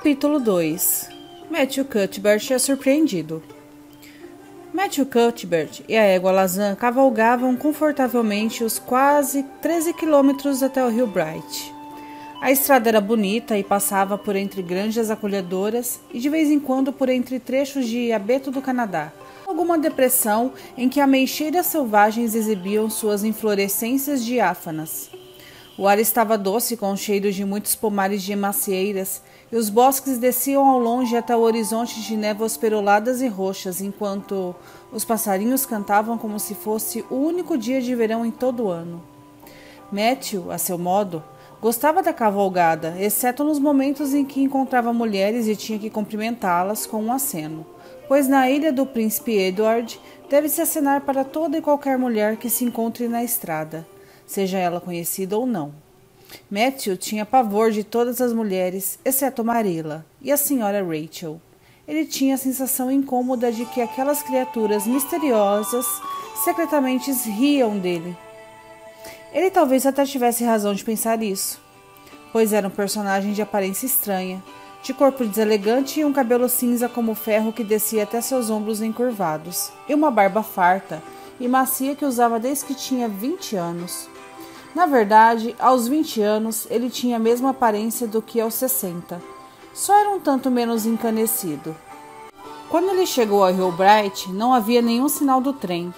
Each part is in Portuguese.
Capítulo 2. Matthew Cuthbert é surpreendido. Matthew Cuthbert e a égua Lazan cavalgavam confortavelmente os quase 13 quilômetros até o rio Bright. A estrada era bonita e passava por entre granjas acolhedoras e de vez em quando por entre trechos de abeto do Canadá, alguma depressão em que ameixeiras selvagens exibiam suas inflorescências diáfanas. O ar estava doce com cheiros de muitos pomares de macieiras e os bosques desciam ao longe até o horizonte de névoas peroladas e roxas, enquanto os passarinhos cantavam como se fosse o único dia de verão em todo o ano. Matthew, a seu modo, gostava da cavalgada, exceto nos momentos em que encontrava mulheres e tinha que cumprimentá-las com um aceno, pois na ilha do Príncipe Edward deve-se acenar para toda e qualquer mulher que se encontre na estrada, seja ela conhecida ou não. Matthew tinha pavor de todas as mulheres, exceto Marilla e a senhora Rachel. Ele tinha a sensação incômoda de que aquelas criaturas misteriosas secretamente riam dele. Ele talvez até tivesse razão de pensar isso, pois era um personagem de aparência estranha, de corpo deselegante e um cabelo cinza como ferro que descia até seus ombros encurvados, e uma barba farta e macia que usava desde que tinha 20 anos. Na verdade, aos 20 anos, ele tinha a mesma aparência do que aos 60. Só era um tanto menos encanecido. Quando ele chegou ao Rio Bright, não havia nenhum sinal do trem.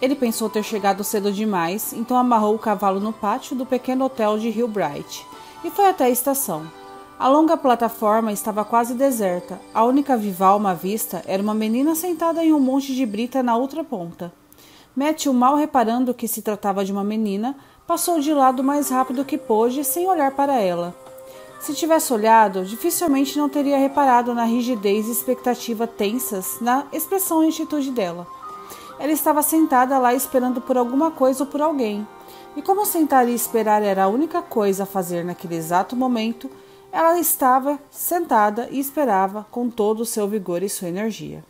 Ele pensou ter chegado cedo demais, então amarrou o cavalo no pátio do pequeno hotel de Rio Bright e foi até a estação. A longa plataforma estava quase deserta. A única viva alma à vista era uma menina sentada em um monte de brita na outra ponta. Matthew, mal reparando que se tratava de uma menina, passou de lado o mais rápido que pôde, sem olhar para ela. Se tivesse olhado, dificilmente não teria reparado na rigidez e expectativa tensas na expressão e atitude dela. Ela estava sentada lá esperando por alguma coisa ou por alguém, e como sentar e esperar era a única coisa a fazer naquele exato momento, ela estava sentada e esperava com todo o seu vigor e sua energia.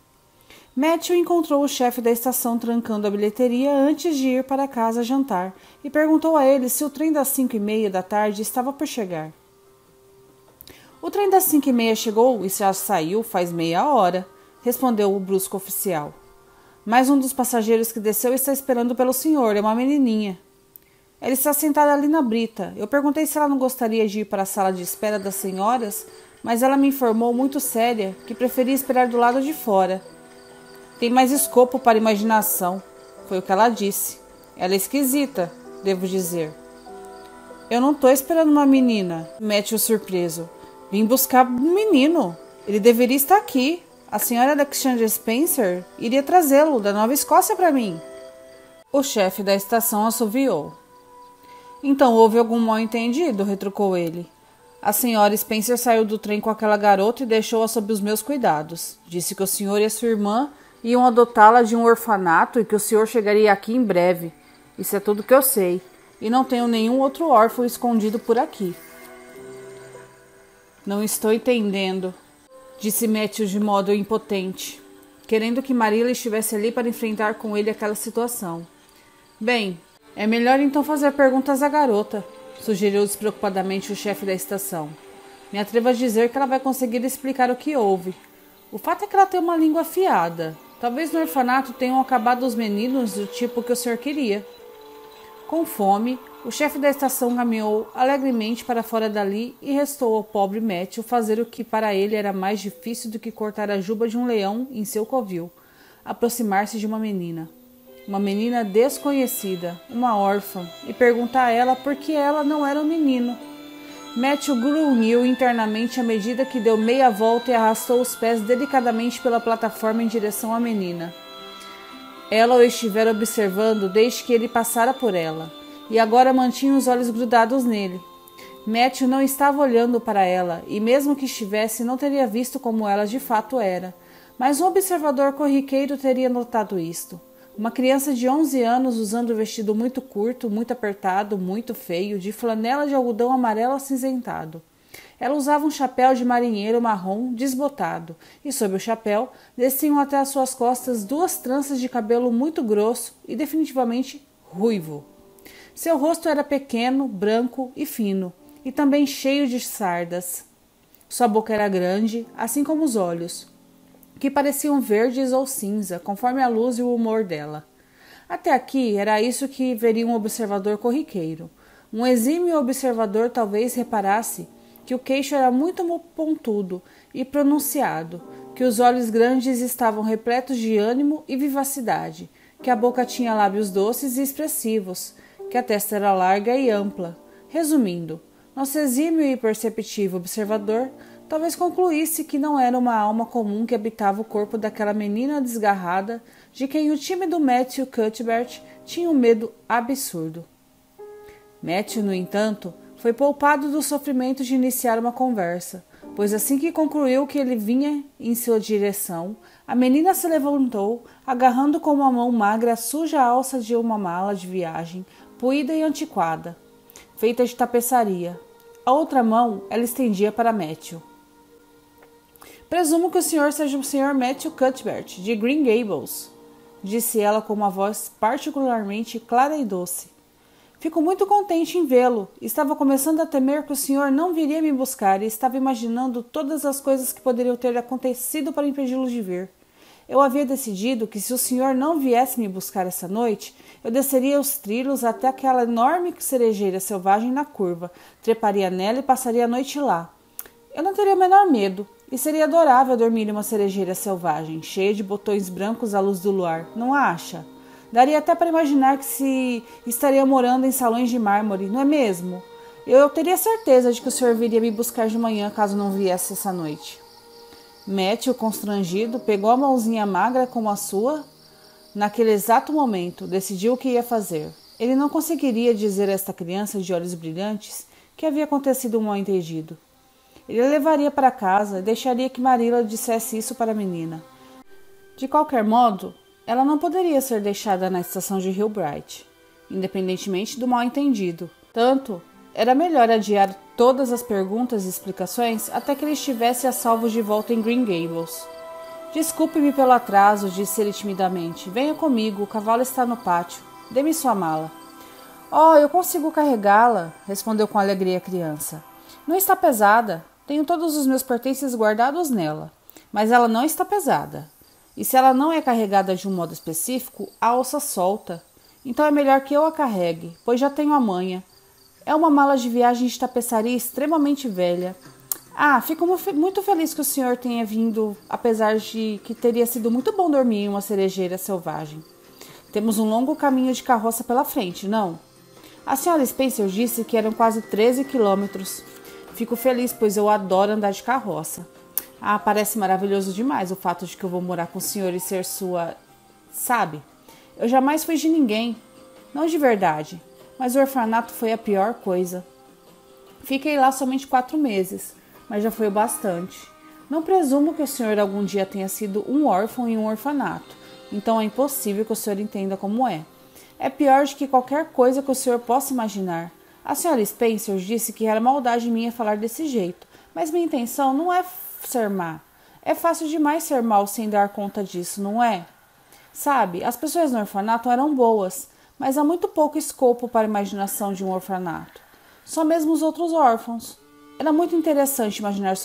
Matthew encontrou o chefe da estação trancando a bilheteria antes de ir para casa jantar e perguntou a ele se o trem das 5:30 da tarde estava por chegar. O trem das 5:30 chegou e já saiu faz meia hora, respondeu o brusco oficial. Mais um dos passageiros que desceu está esperando pelo senhor, é uma menininha. Ela está sentada ali na brita. Eu perguntei se ela não gostaria de ir para a sala de espera das senhoras, mas ela me informou muito séria que preferia esperar do lado de fora. Tem mais escopo para a imaginação, foi o que ela disse. Ela é esquisita, devo dizer. Eu não estou esperando uma menina, Matthew surpreso. Vim buscar um menino. Ele deveria estar aqui. A senhora Alexandra Spencer iria trazê-lo da Nova Escócia para mim. O chefe da estação assoviou. Então houve algum mal-entendido, retrucou ele. A senhora Spencer saiu do trem com aquela garota e deixou-a sob os meus cuidados. Disse que o senhor e a sua irmã iam adotá-la de um orfanato e que o senhor chegaria aqui em breve. Isso é tudo que eu sei. E não tenho nenhum outro órfão escondido por aqui. Não estou entendendo, disse Matthew de modo impotente, querendo que Marilla estivesse ali para enfrentar com ele aquela situação. Bem, é melhor então fazer perguntas à garota, sugeriu despreocupadamente o chefe da estação. Me atrevo a dizer que ela vai conseguir explicar o que houve. O fato é que ela tem uma língua afiada. Talvez no orfanato tenham acabado os meninos do tipo que o senhor queria. Com fome, o chefe da estação caminhou alegremente para fora dali e restou ao pobre Matthew fazer o que para ele era mais difícil do que cortar a juba de um leão em seu covil, aproximar-se de uma menina desconhecida, uma órfã, e perguntar a ela por que ela não era um menino. Matthew grunhiu internamente à medida que deu meia volta e arrastou os pés delicadamente pela plataforma em direção à menina. Ela o estivera observando desde que ele passara por ela, e agora mantinha os olhos grudados nele. Matthew não estava olhando para ela, e mesmo que estivesse, não teria visto como ela de fato era, mas um observador corriqueiro teria notado isto. Uma criança de 11 anos usando um vestido muito curto, muito apertado, muito feio, de flanela de algodão amarelo acinzentado. Ela usava um chapéu de marinheiro marrom desbotado, e sob o chapéu desciam até as suas costas 2 tranças de cabelo muito grosso e definitivamente ruivo. Seu rosto era pequeno, branco e fino, e também cheio de sardas. Sua boca era grande, assim como os olhos, que pareciam verdes ou cinza, conforme a luz e o humor dela. Até aqui era isso que veria um observador corriqueiro. Um exímio observador talvez reparasse que o queixo era muito pontudo e pronunciado, que os olhos grandes estavam repletos de ânimo e vivacidade, que a boca tinha lábios doces e expressivos, que a testa era larga e ampla. Resumindo, nosso exímio e perceptivo observador talvez concluísse que não era uma alma comum que habitava o corpo daquela menina desgarrada, de quem o tímido Matthew Cuthbert tinha um medo absurdo. Matthew, no entanto, foi poupado do sofrimento de iniciar uma conversa, pois assim que concluiu que ele vinha em sua direção, a menina se levantou, agarrando com uma mão magra a suja alça de uma mala de viagem, poída e antiquada, feita de tapeçaria. A outra mão ela estendia para Matthew. Presumo que o senhor seja o Sr. Matthew Cuthbert, de Green Gables, disse ela com uma voz particularmente clara e doce. Fico muito contente em vê-lo. Estava começando a temer que o senhor não viria me buscar e estava imaginando todas as coisas que poderiam ter acontecido para impedi-lo de vir. Eu havia decidido que se o senhor não viesse me buscar essa noite, eu desceria os trilhos até aquela enorme cerejeira selvagem na curva, treparia nela e passaria a noite lá. Eu não teria o menor medo, e seria adorável dormir em uma cerejeira selvagem, cheia de botões brancos à luz do luar, não acha? Daria até para imaginar que se estaria morando em salões de mármore, não é mesmo? Eu teria certeza de que o senhor viria me buscar de manhã caso não viesse essa noite. Matthew, constrangido, pegou a mãozinha magra como a sua. Naquele exato momento, decidiu o que ia fazer. Ele não conseguiria dizer a esta criança de olhos brilhantes que havia acontecido um mal-entendido. Ele a levaria para casa e deixaria que Marilla dissesse isso para a menina. De qualquer modo, ela não poderia ser deixada na estação de Hill Bright, independentemente do mal-entendido. Tanto, era melhor adiar todas as perguntas e explicações até que ele estivesse a salvo de volta em Green Gables. Desculpe-me pelo atraso, disse ele timidamente. Venha comigo, o cavalo está no pátio. Dê-me sua mala. Oh, eu consigo carregá-la, respondeu com alegria a criança. Não está pesada. Tenho todos os meus pertences guardados nela. Mas ela não está pesada. E se ela não é carregada de um modo específico, a alça solta. Então é melhor que eu a carregue, pois já tenho a manha. É uma mala de viagem de tapeçaria extremamente velha. Fico muito feliz que o senhor tenha vindo, apesar de que teria sido muito bom dormir em uma cerejeira selvagem. Temos um longo caminho de carroça pela frente, não? A senhora Spencer disse que eram quase 13 quilômetros. Fico feliz, pois eu adoro andar de carroça. Parece maravilhoso demais o fato de que eu vou morar com o senhor e ser sua... Sabe, eu jamais fui de ninguém. Não de verdade, mas o orfanato foi a pior coisa. Fiquei lá somente 4 meses, mas já foi o bastante. Não presumo que o senhor algum dia tenha sido um órfão em um orfanato, então é impossível que o senhor entenda como é. É pior do que qualquer coisa que o senhor possa imaginar. A senhora Spencer disse que era maldade minha falar desse jeito, mas minha intenção não é ser má. É fácil demais ser mal sem dar conta disso, não é? Sabe, as pessoas no orfanato eram boas, mas há muito pouco escopo para a imaginação de um orfanato. Só mesmo os outros órfãos. Era muito interessante imaginar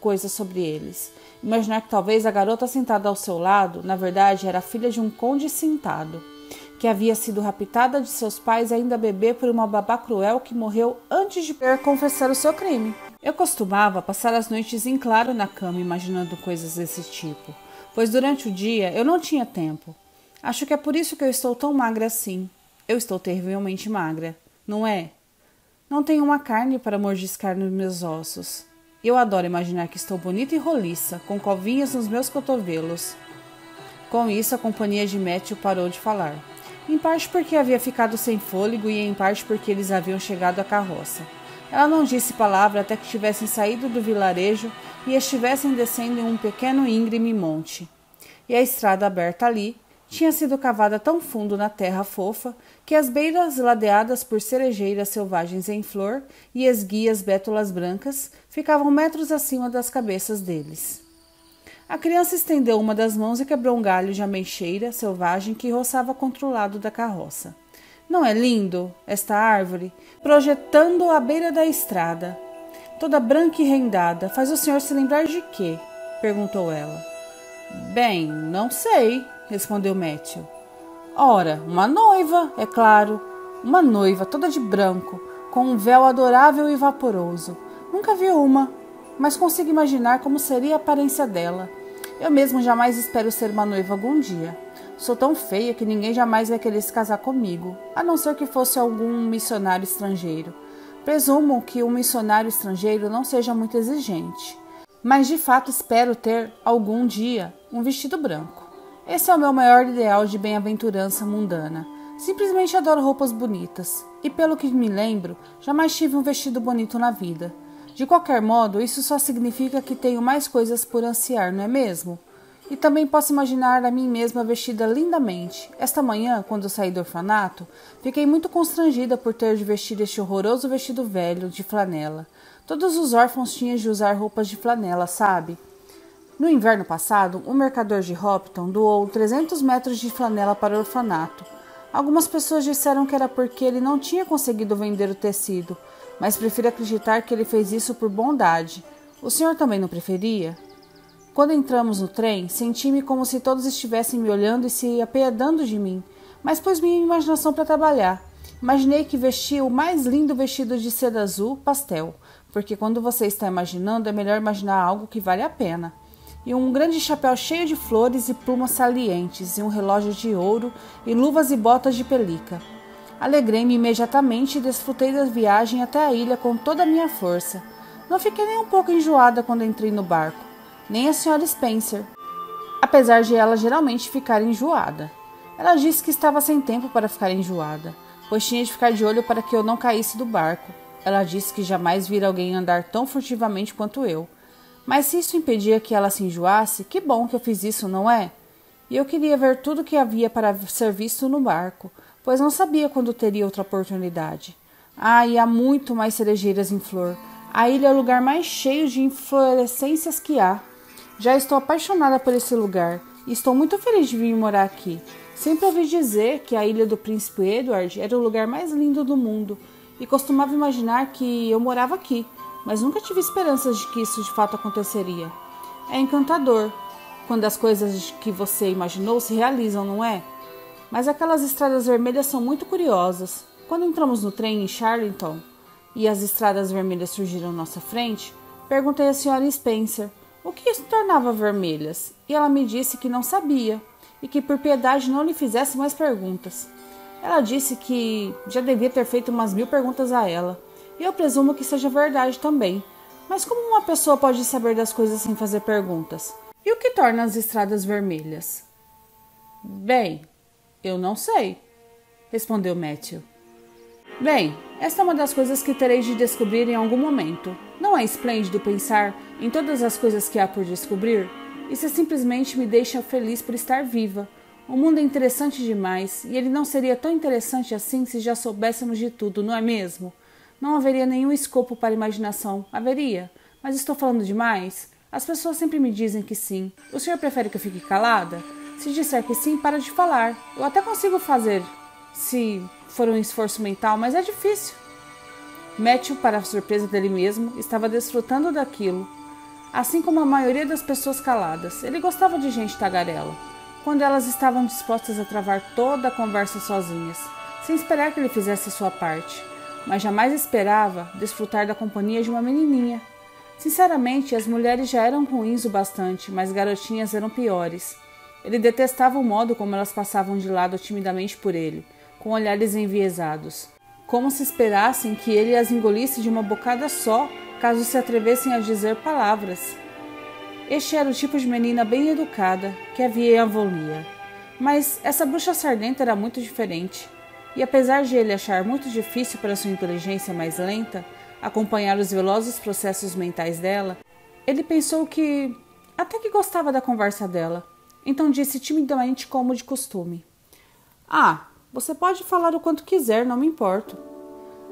coisas sobre eles. Imaginar que talvez a garota sentada ao seu lado, na verdade, era filha de um conde cintado, que havia sido raptada de seus pais ainda bebê por uma babá cruel que morreu antes de confessar o seu crime. Eu costumava passar as noites em claro na cama imaginando coisas desse tipo, pois durante o dia eu não tinha tempo. Acho que é por isso que eu estou tão magra assim. Eu estou terrivelmente magra, não é? Não tenho uma carne para mordiscar nos meus ossos. Eu adoro imaginar que estou bonita e roliça, com covinhas nos meus cotovelos. Com isso, a companhia de Matthew parou de falar. Em parte porque havia ficado sem fôlego e em parte porque eles haviam chegado à carroça. Ela não disse palavra até que tivessem saído do vilarejo e estivessem descendo em um pequeno e íngreme monte. E a estrada aberta ali tinha sido cavada tão fundo na terra fofa que as beiras ladeadas por cerejeiras selvagens em flor e esguias bétulas brancas ficavam metros acima das cabeças deles. A criança estendeu uma das mãos e quebrou um galho de ameixeira selvagem que roçava contra o lado da carroça. Não é lindo, esta árvore, projetando à beira da estrada? toda branca e rendada, faz o senhor se lembrar de quê? Perguntou ela. Bem, não sei, respondeu Matthew. Ora, uma noiva, é claro. Uma noiva toda de branco, com um véu adorável e vaporoso. Nunca vi uma, mas consigo imaginar como seria a aparência dela. Eu mesmo jamais espero ser uma noiva algum dia. Sou tão feia que ninguém jamais vai querer se casar comigo, a não ser que fosse algum missionário estrangeiro. Presumo que um missionário estrangeiro não seja muito exigente, mas de fato espero ter, algum dia, um vestido branco. Esse é o meu maior ideal de bem-aventurança mundana. Simplesmente adoro roupas bonitas, e pelo que me lembro, jamais tive um vestido bonito na vida. De qualquer modo, isso só significa que tenho mais coisas por ansiar, não é mesmo? E também posso imaginar a mim mesma vestida lindamente. Esta manhã, quando saí do orfanato, fiquei muito constrangida por ter de vestir este horroroso vestido velho de flanela. Todos os órfãos tinham de usar roupas de flanela, sabe? No inverno passado, um mercador de Hopton doou 300 metros de flanela para o orfanato. Algumas pessoas disseram que era porque ele não tinha conseguido vender o tecido, mas prefiro acreditar que ele fez isso por bondade. O senhor também não preferia? Quando entramos no trem, senti-me como se todos estivessem me olhando e se apiedando de mim, mas pus minha imaginação para trabalhar. Imaginei que vestia o mais lindo vestido de seda azul pastel, porque quando você está imaginando é melhor imaginar algo que vale a pena. E um grande chapéu cheio de flores e plumas salientes, e um relógio de ouro, e luvas e botas de pelica. Alegrei-me imediatamente e desfrutei da viagem até a ilha com toda a minha força. Não fiquei nem um pouco enjoada quando entrei no barco. Nem a senhora Spencer, apesar de ela geralmente ficar enjoada. Ela disse que estava sem tempo para ficar enjoada, pois tinha de ficar de olho para que eu não caísse do barco. Ela disse que jamais vira alguém andar tão furtivamente quanto eu. Mas se isso impedia que ela se enjoasse, que bom que eu fiz isso, não é? E eu queria ver tudo o que havia para ser visto no barco, pois não sabia quando teria outra oportunidade. Ah, e há muito mais cerejeiras em flor. A ilha é o lugar mais cheio de inflorescências que há. Já estou apaixonada por esse lugar e estou muito feliz de vir morar aqui. Sempre ouvi dizer que a ilha do Príncipe Edward era o lugar mais lindo do mundo e costumava imaginar que eu morava aqui, mas nunca tive esperanças de que isso de fato aconteceria. É encantador quando as coisas que você imaginou se realizam, não é? Mas aquelas estradas vermelhas são muito curiosas. Quando entramos no trem em Charlton e as estradas vermelhas surgiram à nossa frente, perguntei à senhora Spencer o que as tornava vermelhas, e ela me disse que não sabia, e que por piedade não lhe fizesse mais perguntas. Ela disse que já devia ter feito umas 1000 perguntas a ela, e eu presumo que seja verdade também. Mas como uma pessoa pode saber das coisas sem fazer perguntas? E o que torna as estradas vermelhas? Bem, eu não sei, respondeu Matthew. Bem, esta é uma das coisas que terei de descobrir em algum momento. Não é esplêndido pensar em todas as coisas que há por descobrir? Isso simplesmente me deixa feliz por estar viva. O mundo é interessante demais, e ele não seria tão interessante assim se já soubéssemos de tudo, não é mesmo? Não haveria nenhum escopo para a imaginação. Haveria. Mas estou falando demais? As pessoas sempre me dizem que sim. O senhor prefere que eu fique calada? Se disser que sim, para de falar. Eu até consigo fazer, se for um esforço mental, mas é difícil. Matthew, para a surpresa dele mesmo, estava desfrutando daquilo, assim como a maioria das pessoas caladas. Ele gostava de gente tagarela, quando elas estavam dispostas a travar toda a conversa sozinhas, sem esperar que ele fizesse a sua parte, mas jamais esperava desfrutar da companhia de uma menininha. Sinceramente, as mulheres já eram ruins o bastante, mas garotinhas eram piores. Ele detestava o modo como elas passavam de lado timidamente por ele, com olhares enviesados, como se esperassem que ele as engolisse de uma bocada só, caso se atrevessem a dizer palavras. Este era o tipo de menina bem educada que havia em Avonia. Mas essa bruxa sardenta era muito diferente, e apesar de ele achar muito difícil para sua inteligência mais lenta acompanhar os velozes processos mentais dela, ele pensou que até que gostava da conversa dela. Então disse timidamente como de costume: "Ah, você pode falar o quanto quiser, não me importo."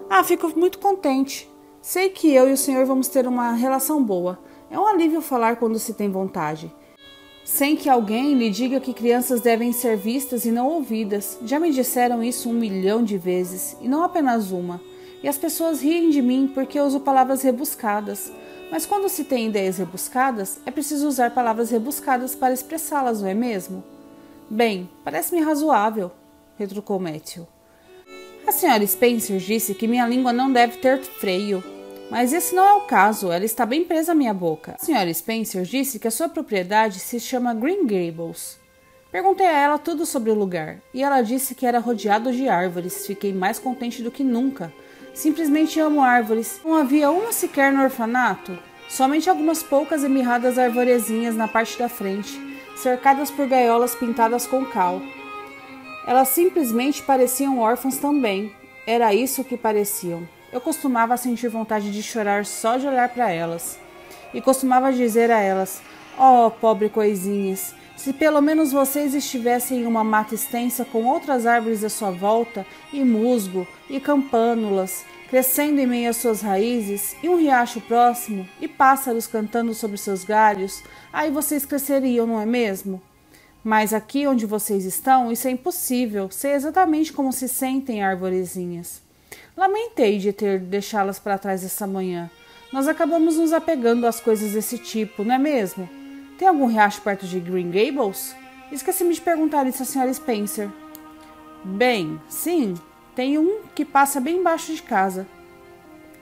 "Ah, fico muito contente. Sei que eu e o senhor vamos ter uma relação boa. É um alívio falar quando se tem vontade, sem que alguém lhe diga que crianças devem ser vistas e não ouvidas. Já me disseram isso 1 milhão de vezes, e não apenas uma. e as pessoas riem de mim porque eu uso palavras rebuscadas. Mas quando se tem ideias rebuscadas, é preciso usar palavras rebuscadas para expressá-las, não é mesmo? Bem, parece-me razoável, retrucou Matthew. A Sra. Spencer disse que minha língua não deve ter freio. Mas esse não é o caso, ela está bem presa à minha boca. A Sra. Spencer disse que a sua propriedade se chama Green Gables. Perguntei a ela tudo sobre o lugar, e ela disse que era rodeado de árvores. Fiquei mais contente do que nunca. Simplesmente amo árvores. Não havia uma sequer no orfanato. Somente algumas poucas e mirradas arvorezinhas na parte da frente, cercadas por gaiolas pintadas com cal. Elas simplesmente pareciam órfãs também. Era isso que pareciam. Eu costumava sentir vontade de chorar só de olhar para elas. E costumava dizer a elas: "Oh, pobre coisinhas, se pelo menos vocês estivessem em uma mata extensa com outras árvores à sua volta, e musgo, e campânulas, crescendo em meio às suas raízes, e um riacho próximo, e pássaros cantando sobre seus galhos, aí vocês cresceriam, não é mesmo? Mas aqui onde vocês estão, isso é impossível. Sei exatamente como se sentem arvorezinhas. Lamentei de ter deixá-las para trás essa manhã. Nós acabamos nos apegando às coisas desse tipo, não é mesmo? Tem algum riacho perto de Green Gables? Esqueci-me de perguntar isso à Sra. Spencer. Bem, sim, tem um que passa bem embaixo de casa.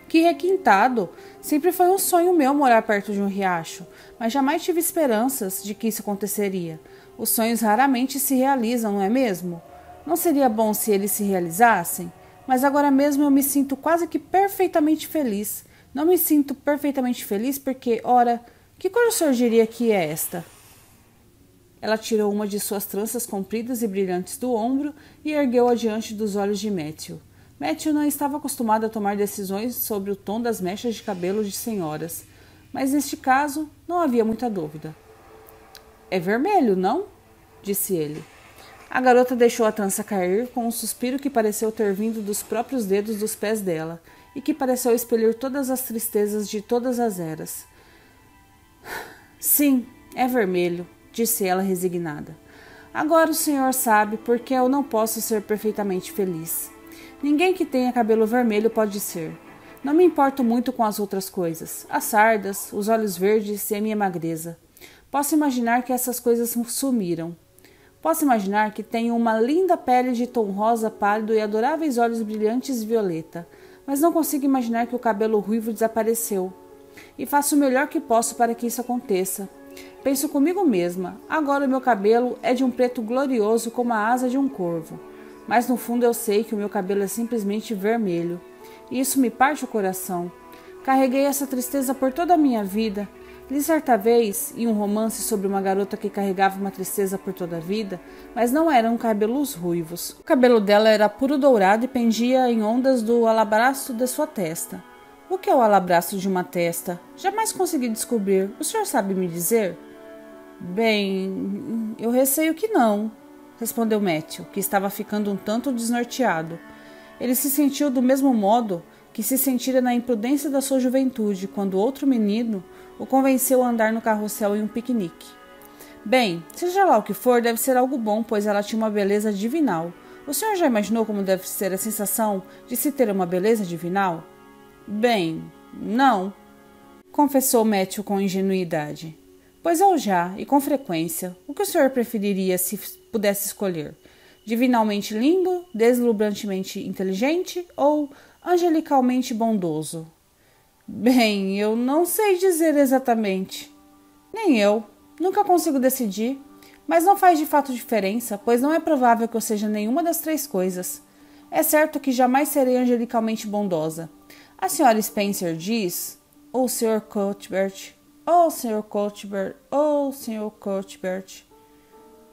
Que requintado! Sempre foi um sonho meu morar perto de um riacho, mas jamais tive esperanças de que isso aconteceria. Os sonhos raramente se realizam, não é mesmo? Não seria bom se eles se realizassem? Mas agora mesmo eu me sinto quase que perfeitamente feliz. Não me sinto perfeitamente feliz porque, ora, que cor o senhor diria que é esta? Ela tirou uma de suas tranças compridas e brilhantes do ombro e ergueu-a diante dos olhos de Matthew. Matthew não estava acostumado a tomar decisões sobre o tom das mechas de cabelo de senhoras, mas neste caso não havia muita dúvida. É vermelho, não? Disse ele. A garota deixou a trança cair com um suspiro que pareceu ter vindo dos próprios dedos dos pés dela e que pareceu expelir todas as tristezas de todas as eras. Sim, é vermelho, disse ela resignada. Agora o senhor sabe por que eu não posso ser perfeitamente feliz. Ninguém que tenha cabelo vermelho pode ser. Não me importo muito com as outras coisas, as sardas, os olhos verdes e a minha magreza. Posso imaginar que essas coisas sumiram. Posso imaginar que tenho uma linda pele de tom rosa pálido e adoráveis olhos brilhantes de violeta, mas não consigo imaginar que o cabelo ruivo desapareceu. E faço o melhor que posso para que isso aconteça. Penso comigo mesma, agora o meu cabelo é de um preto glorioso como a asa de um corvo. Mas no fundo eu sei que o meu cabelo é simplesmente vermelho. E isso me parte o coração. Carreguei essa tristeza por toda a minha vida. Li certa vez, em um romance sobre uma garota que carregava uma tristeza por toda a vida, mas não eram cabelos ruivos. O cabelo dela era puro dourado e pendia em ondas do alabastro de sua testa. O que é o alabastro de uma testa? Jamais consegui descobrir. O senhor sabe me dizer? Bem, eu receio que não, respondeu Matthew, que estava ficando um tanto desnorteado. Ele se sentiu do mesmo modo que se sentira na imprudência da sua juventude, quando outro menino o convenceu a andar no carrossel em um piquenique. Bem, seja lá o que for, deve ser algo bom, pois ela tinha uma beleza divinal. O senhor já imaginou como deve ser a sensação de se ter uma beleza divinal? Bem, não, confessou Matthew com ingenuidade. Pois eu já, e com frequência. O que o senhor preferiria se pudesse escolher? Divinalmente lindo, deslumbrantemente inteligente ou angelicalmente bondoso? Bem, eu não sei dizer exatamente. Nem eu. Nunca consigo decidir. Mas não faz de fato diferença, pois não é provável que eu seja nenhuma das três coisas. É certo que jamais serei angelicalmente bondosa. A Sra. Spencer diz, ou Sr. Cuthbert, ou Sr. Cuthbert, ou Sr. Cuthbert.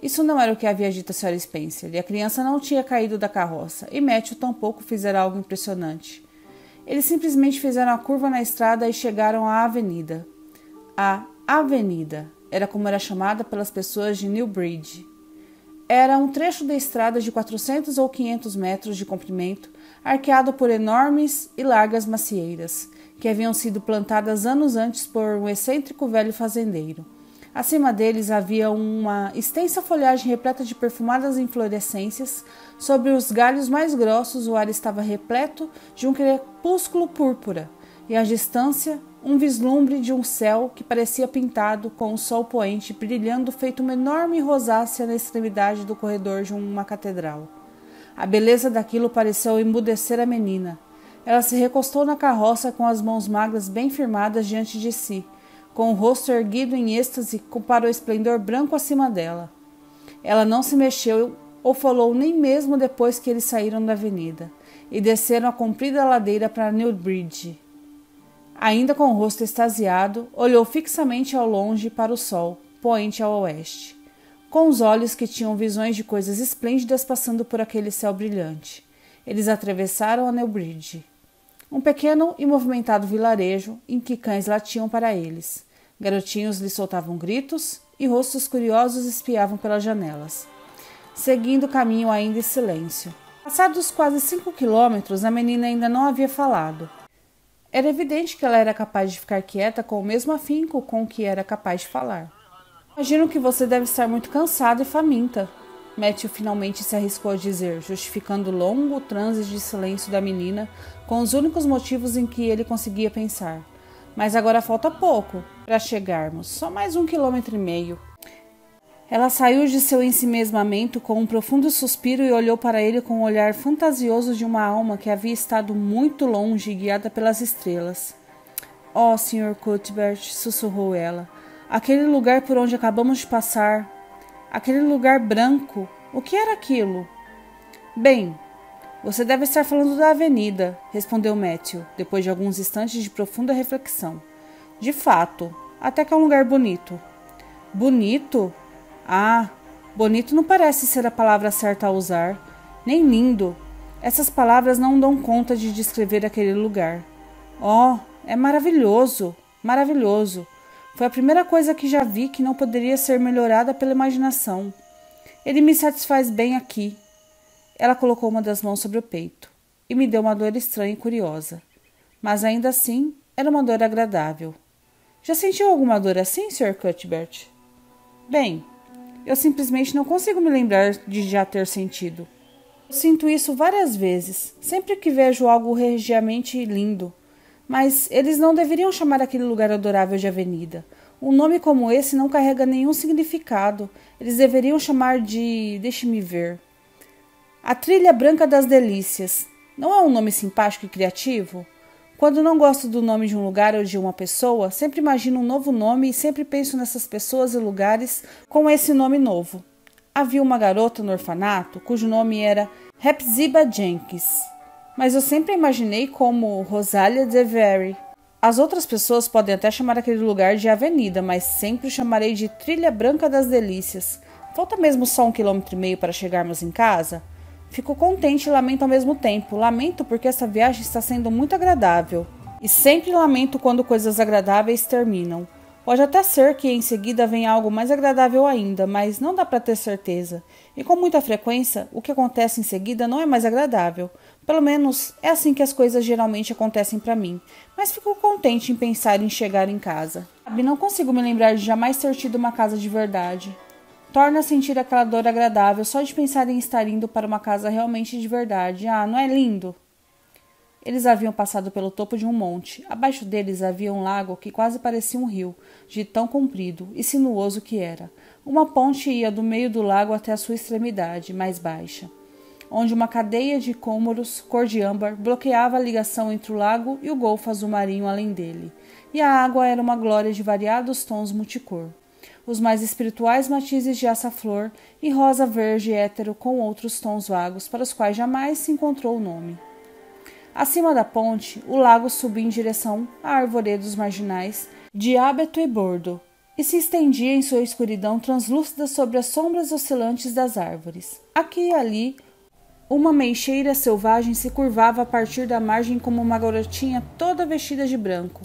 Isso não era o que havia dito a Sra. Spencer, e a criança não tinha caído da carroça, e Matthew tampouco fizera algo impressionante. Eles simplesmente fizeram a curva na estrada e chegaram à avenida. A Avenida era como era chamada pelas pessoas de Newbridge. Era um trecho da estrada de 400 ou 500 metros de comprimento, arqueado por enormes e largas macieiras, que haviam sido plantadas anos antes por um excêntrico velho fazendeiro. Acima deles havia uma extensa folhagem repleta de perfumadas inflorescências. Sobre os galhos mais grossos, o ar estava repleto de um crepúsculo púrpura, e à distância, um vislumbre de um céu que parecia pintado com o sol poente brilhando feito uma enorme rosácea na extremidade do corredor de uma catedral. A beleza daquilo pareceu emudecer a menina. Ela se recostou na carroça com as mãos magras bem firmadas diante de si, com o rosto erguido em êxtase para o esplendor branco acima dela. Ela não se mexeu ou falou nem mesmo depois que eles saíram da avenida e desceram a comprida ladeira para Newbridge. Ainda com o rosto extasiado, olhou fixamente ao longe para o sol, poente ao oeste, com os olhos que tinham visões de coisas esplêndidas passando por aquele céu brilhante. Eles atravessaram a Newbridge, um pequeno e movimentado vilarejo em que cães latiam para eles. Garotinhos lhe soltavam gritos e rostos curiosos espiavam pelas janelas, seguindo o caminho ainda em silêncio. Passados quase 5 quilômetros, a menina ainda não havia falado. Era evidente que ela era capaz de ficar quieta com o mesmo afinco com que era capaz de falar. Imagino que você deve estar muito cansada e faminta, Matthew finalmente se arriscou a dizer, justificando o longo transe de silêncio da menina com os únicos motivos em que ele conseguia pensar. Mas agora falta pouco para chegarmos, só mais 1,5 quilômetros. Ela saiu de seu ensimesmamento com um profundo suspiro e olhou para ele com o olhar fantasioso de uma alma que havia estado muito longe e guiada pelas estrelas. « Oh, Sr. Cuthbert, sussurrou ela, aquele lugar por onde acabamos de passar, aquele lugar branco, o que era aquilo? » Bem, você deve estar falando da avenida, respondeu Matthew, depois de alguns instantes de profunda reflexão. De fato, até que é um lugar bonito. Bonito? Ah, bonito não parece ser a palavra certa a usar, nem lindo. Essas palavras não dão conta de descrever aquele lugar. Oh, é maravilhoso, maravilhoso. Foi a primeira coisa que já vi que não poderia ser melhorada pela imaginação. Ele me satisfaz bem aqui. Ela colocou uma das mãos sobre o peito e me deu uma dor estranha e curiosa. Mas ainda assim, era uma dor agradável. Já sentiu alguma dor assim, Sr. Cuthbert? Bem, eu simplesmente não consigo me lembrar de já ter sentido. Eu sinto isso várias vezes, sempre que vejo algo regiamente lindo. Mas eles não deveriam chamar aquele lugar adorável de avenida. Um nome como esse não carrega nenhum significado. Eles deveriam chamar de... deixe-me ver. A Trilha Branca das Delícias. Não é um nome simpático e criativo? Quando não gosto do nome de um lugar ou de uma pessoa, sempre imagino um novo nome e sempre penso nessas pessoas e lugares com esse nome novo. Havia uma garota no orfanato cujo nome era Hepzibah Jenkins, mas eu sempre imaginei como Rosalia DeVere. As outras pessoas podem até chamar aquele lugar de avenida, mas sempre o chamarei de Trilha Branca das Delícias. Falta mesmo só 1,5 quilômetros para chegarmos em casa? Fico contente e lamento ao mesmo tempo. Lamento porque essa viagem está sendo muito agradável. E sempre lamento quando coisas agradáveis terminam. Pode até ser que em seguida venha algo mais agradável ainda, mas não dá para ter certeza. E com muita frequência, o que acontece em seguida não é mais agradável. Pelo menos é assim que as coisas geralmente acontecem para mim. Mas fico contente em pensar em chegar em casa. Sabe, não consigo me lembrar de jamais ter tido uma casa de verdade. Torna a sentir aquela dor agradável só de pensar em estar indo para uma casa realmente de verdade. Ah, não é lindo? Eles haviam passado pelo topo de um monte. Abaixo deles havia um lago que quase parecia um rio, de tão comprido e sinuoso que era. Uma ponte ia do meio do lago até a sua extremidade, mais baixa, onde uma cadeia de cômoros cor de âmbar bloqueava a ligação entre o lago e o golfo azul marinho além dele. E a água era uma glória de variados tons multicor. Os mais espirituais matizes de açaflor e rosa verde hétero com outros tons vagos para os quais jamais se encontrou o nome. Acima da ponte, o lago subia em direção a arvoredos marginais de hábito e bordo e se estendia em sua escuridão translúcida sobre as sombras oscilantes das árvores. Aqui e ali, uma meixeira selvagem se curvava a partir da margem como uma garotinha toda vestida de branco,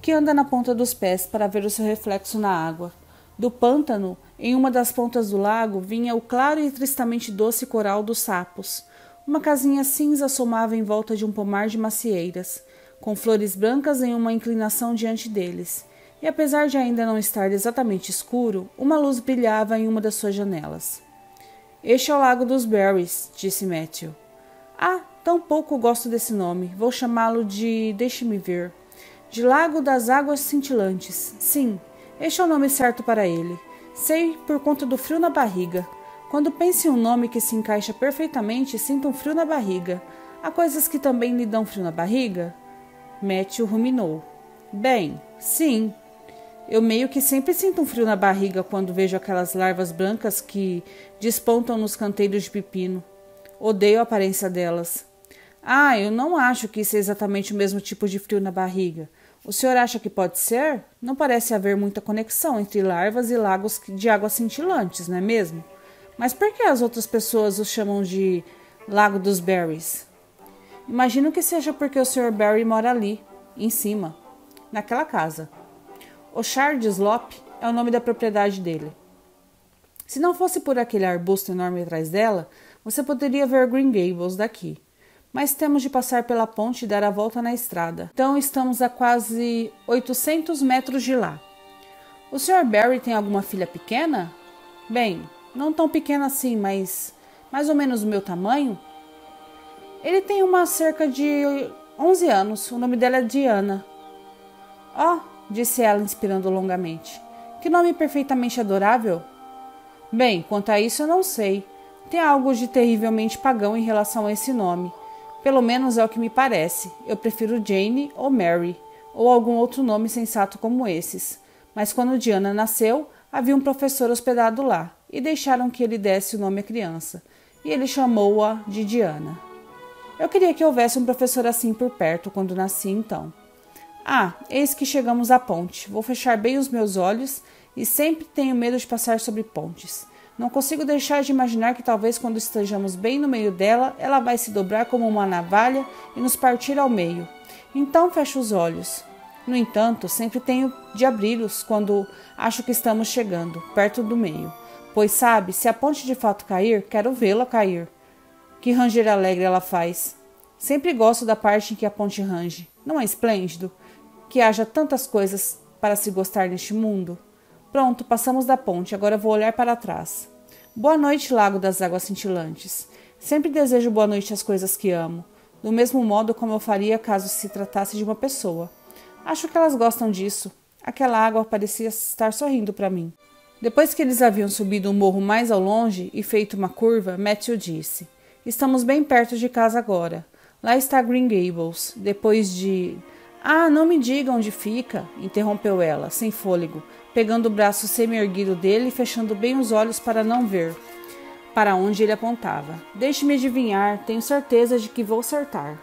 que anda na ponta dos pés para ver o seu reflexo na água. Do pântano, em uma das pontas do lago, vinha o claro e tristemente doce coral dos sapos. Uma casinha cinza assomava em volta de um pomar de macieiras, com flores brancas em uma inclinação diante deles, e apesar de ainda não estar exatamente escuro, uma luz brilhava em uma das suas janelas. Este é o Lago dos Berries, disse Matthew. Ah, tão pouco gosto desse nome. Vou chamá-lo de... deixe-me ver. De Lago das Águas Cintilantes. Sim, este é o nome certo para ele. Sei por conta do frio na barriga. Quando penso em um nome que se encaixa perfeitamente, sinto um frio na barriga. Há coisas que também lhe dão frio na barriga? Matthew ruminou. Bem, sim. Eu meio que sempre sinto um frio na barriga quando vejo aquelas larvas brancas que despontam nos canteiros de pepino. Odeio a aparência delas. Ah, eu não acho que isso é exatamente o mesmo tipo de frio na barriga. O senhor acha que pode ser? Não parece haver muita conexão entre larvas e lagos de águas cintilantes, não é mesmo? Mas por que as outras pessoas os chamam de Lago dos Berries? Imagino que seja porque o Sr. Barry mora ali, em cima, naquela casa. O Shard Slop é o nome da propriedade dele. Se não fosse por aquele arbusto enorme atrás dela, você poderia ver Green Gables daqui. Mas temos de passar pela ponte e dar a volta na estrada. Então estamos a quase 800 metros de lá. O Sr. Barry tem alguma filha pequena? Bem, não tão pequena assim, mas mais ou menos o meu tamanho. Ele tem uma cerca de 11 anos. O nome dela é Diana. Oh, disse ela, inspirando longamente. Que nome perfeitamente adorável. Bem, quanto a isso eu não sei. Tem algo de terrivelmente pagão em relação a esse nome. Pelo menos é o que me parece. Eu prefiro Jane ou Mary, ou algum outro nome sensato como esses. Mas quando Diana nasceu, havia um professor hospedado lá, e deixaram que ele desse o nome à criança, e ele chamou-a de Diana. Eu queria que houvesse um professor assim por perto quando nasci, então. Ah, eis que chegamos à ponte. Vou fechar bem os meus olhos e sempre tenho medo de passar sobre pontes. Não consigo deixar de imaginar que talvez quando estejamos bem no meio dela, ela vai se dobrar como uma navalha e nos partir ao meio. Então fecho os olhos. No entanto, sempre tenho de abri-los quando acho que estamos chegando, perto do meio. Pois sabe, se a ponte de fato cair, quero vê-la cair. Que ranger alegre ela faz. Sempre gosto da parte em que a ponte range. Não é esplêndido? Que haja tantas coisas para se gostar neste mundo. Pronto, passamos da ponte, agora vou olhar para trás. Boa noite, Lago das Águas Cintilantes. Sempre desejo boa noite às coisas que amo, do mesmo modo como eu faria caso se tratasse de uma pessoa. Acho que elas gostam disso. Aquela água parecia estar sorrindo para mim. Depois que eles haviam subido um morro mais ao longe e feito uma curva, Matthew disse: Estamos bem perto de casa agora. Lá está Green Gables, depois de... Ah, não me diga onde fica, interrompeu ela, sem fôlego, pegando o braço semi-erguido dele e fechando bem os olhos para não ver para onde ele apontava. Deixe-me adivinhar, tenho certeza de que vou acertar.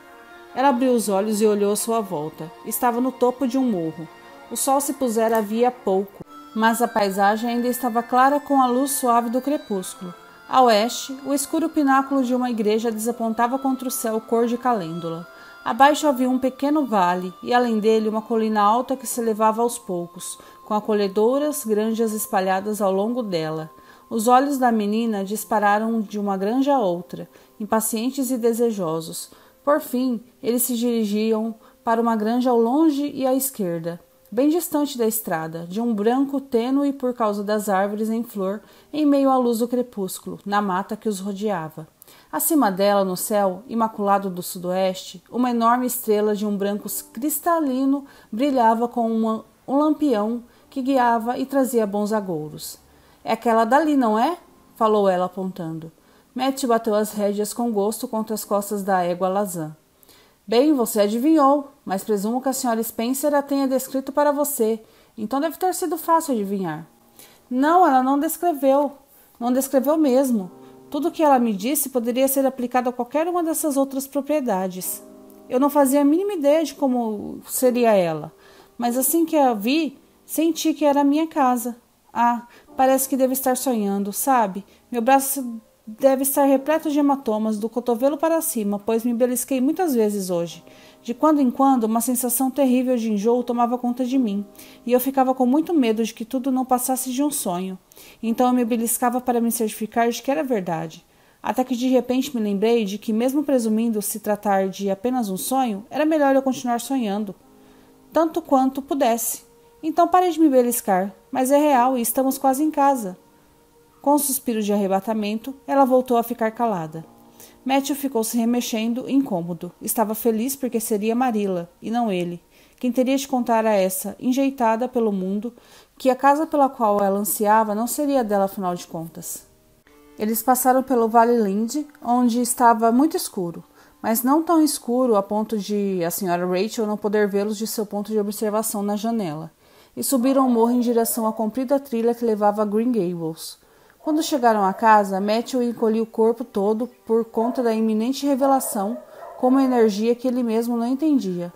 Ela abriu os olhos e olhou à sua volta. Estava no topo de um morro. O sol se pusera havia pouco, mas a paisagem ainda estava clara com a luz suave do crepúsculo. A oeste, o escuro pináculo de uma igreja desapontava contra o céu cor de calêndula. Abaixo havia um pequeno vale, e além dele uma colina alta que se elevava aos poucos, com acolhedoras granjas espalhadas ao longo dela. Os olhos da menina dispararam de uma granja a outra, impacientes e desejosos. Por fim, eles se dirigiam para uma granja ao longe e à esquerda, bem distante da estrada, de um branco tênue por causa das árvores em flor, em meio à luz do crepúsculo, na mata que os rodeava. Acima dela, no céu imaculado do sudoeste, uma enorme estrela de um branco cristalino brilhava com um lampião que guiava e trazia bons agouros. É aquela dali, não é? Falou ela apontando. Matthew bateu as rédeas com gosto contra as costas da égua Lazan. Bem, você adivinhou, mas presumo que a senhora Spencer a tenha descrito para você, então deve ter sido fácil adivinhar. Não, ela não descreveu. Não descreveu mesmo. Tudo o que ela me disse poderia ser aplicado a qualquer uma dessas outras propriedades. Eu não fazia a mínima ideia de como seria ela, mas assim que a vi, senti que era a minha casa. Ah, parece que devo estar sonhando, sabe? Meu braço deve estar repleto de hematomas do cotovelo para cima, pois me belisquei muitas vezes hoje. De quando em quando, uma sensação terrível de enjoo tomava conta de mim, e eu ficava com muito medo de que tudo não passasse de um sonho. Então eu me beliscava para me certificar de que era verdade. Até que de repente me lembrei de que, mesmo presumindo se tratar de apenas um sonho, era melhor eu continuar sonhando, tanto quanto pudesse. Então pare de me beliscar, mas é real e estamos quase em casa. Com um suspiro de arrebatamento, ela voltou a ficar calada. Matthew ficou se remexendo, incômodo. Estava feliz porque seria Marilla, e não ele, quem teria de contar a essa, enjeitada pelo mundo, que a casa pela qual ela ansiava não seria dela afinal de contas. Eles passaram pelo Vale Lind, onde estava muito escuro, mas não tão escuro a ponto de a Sra. Rachel não poder vê-los de seu ponto de observação na janela, e subiram o morro em direção à comprida trilha que levava a Green Gables. Quando chegaram à casa, Matthew encolheu o corpo todo por conta da iminente revelação, com uma energia que ele mesmo não entendia.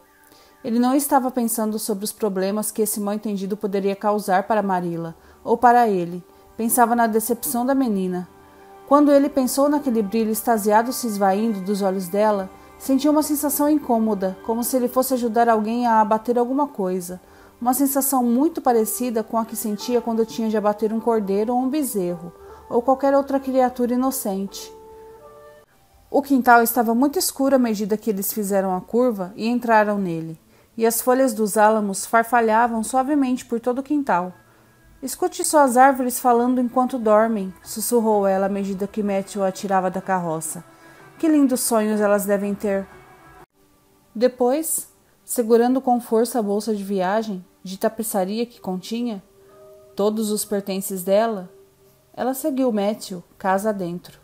Ele não estava pensando sobre os problemas que esse mal-entendido poderia causar para Marilla, ou para ele. Pensava na decepção da menina. Quando ele pensou naquele brilho extasiado se esvaindo dos olhos dela, sentiu uma sensação incômoda, como se ele fosse ajudar alguém a abater alguma coisa. Uma sensação muito parecida com a que sentia quando tinha de abater um cordeiro ou um bezerro, ou qualquer outra criatura inocente. O quintal estava muito escuro à medida que eles fizeram a curva e entraram nele, e as folhas dos álamos farfalhavam suavemente por todo o quintal. Escute só as árvores falando enquanto dormem, sussurrou ela à medida que Matthew a tirava da carroça. Que lindos sonhos elas devem ter. Depois, segurando com força a bolsa de viagem, de tapeçaria que continha todos os pertences dela, ela seguiu Matthew casa adentro.